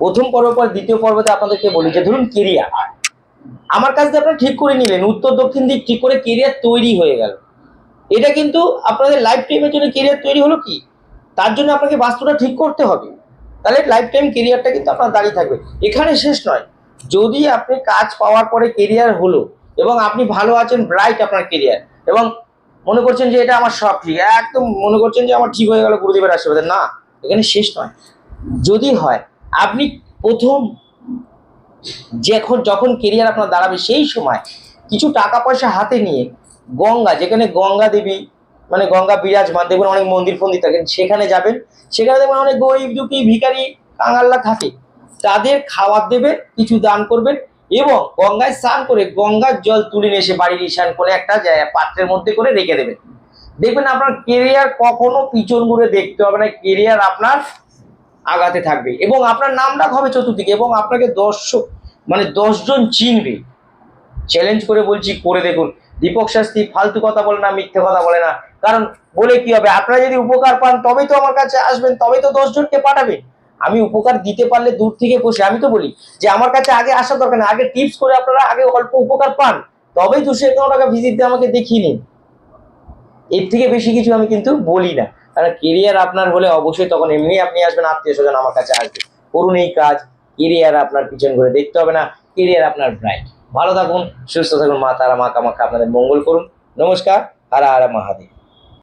প্রথম পর্ব পর দ্বিতীয় পর্বতে আপনাদেরকে বলি যে ধরুন কেরিয়ার, আমার কাছ থেকে আপনারা ঠিক করে নিলেন, উত্তর দক্ষিণ দিক ঠিক করে কেরিয়ার তৈরি হয়ে গেল। এটা কিন্তু আপনাদের লাইফ টাইমের জন্য কেরিয়ার তৈরি হলো কি, তার জন্য আপনাকে বাস্তুটা ঠিক করতে হবে, তাহলে লাইফ টাইম কেরিয়ারটা কিন্তু আপনার দাঁড়িয়ে থাকবে। এখানে শেষ নয়, যদি আপনি কাজ পাওয়ার পরে কেরিয়ার হলো এবং আপনি ভালো আছেন, ব্রাইট আপনার কেরিয়ার, এবং মনে করছেন যে এটা আমার সব ঠিক, একদম মনে করছেন যে আমার ঠিক হয়ে গেল গুরুদেবের আশীর্বাদে, না, এখানে শেষ নয়। যদি হয় আপনি প্রথম যখন কেরিয়ার আপনার দাঁড়াবে সেই সময় কিছু টাকা পয়সা হাতে নিয়ে গঙ্গা, যেখানে গঙ্গা দেবী মানে গঙ্গা বিরাজমান, দেখবেন অনেক মন্দির ফন্দির থাকেন, সেখানে যাবেন, সেখানে দেখবেন অনেক গরিব দুঃখী ভিখারি কাঙালরা থাকে, তাদের খাবার দেবেন, কিছু দান করবেন, এবং গঙ্গায় স্নান করে গঙ্গার জল তুলে নিয়ে এসে বাড়ির ঈশান করে একটা পাত্রের মধ্যে করে রেখে দেবেন। দেখবেন আপনার কেরিয়ার কখনো পিছন ঘুরে দেখতে হবে না, কেরিয়ার আপনার আগাতে থাকবে এবং আপনার নাম ডাক হবে চতুর্দিকে, এবং আপনাকে 10 জন চিনবে। চ্যালেঞ্জ করে বলছি, করে দেখুন। দীপক শাস্ত্রী ফালতু কথা বলে না, মিথ্যে কথা বলে না, কারণ বলে কি হবে, আপনারা যদি উপকার পান তবেই তো আমার কাছে আসবেন, তবেই তো 10 জনকে পাঠাবেন। আমি উপকার দিতে পারলে দূর থেকে বসে, আমি তো বলি যে আমার কাছে আগে আসার দরকার নেই, আগে টিপস করে আপনারা আগে অল্প উপকার পান, তবেই 251 টাকা ভিজিট দিয়ে আমাকে দেখিয়ে নিন। এর থেকে বেশি কিছু আমি কিন্তু বলি না, কারণ কেরিয়ার আপনার হলে অবশ্যই তখন এমনি আপনি আসবেন, আত্মীয় স্বজন আমার কাছে আসবে, করুন এই কাজ। কেরিয়ার আপনার পিছন করে দেখতে হবে না, কেরিয়ার আপনার ব্রাইট। ভালো থাকুন, সুস্থ থাকুন, মা তারা মা কামাখ্যা আপনাদের মঙ্গল করুন। নমস্কার, হর হর মহাদেব।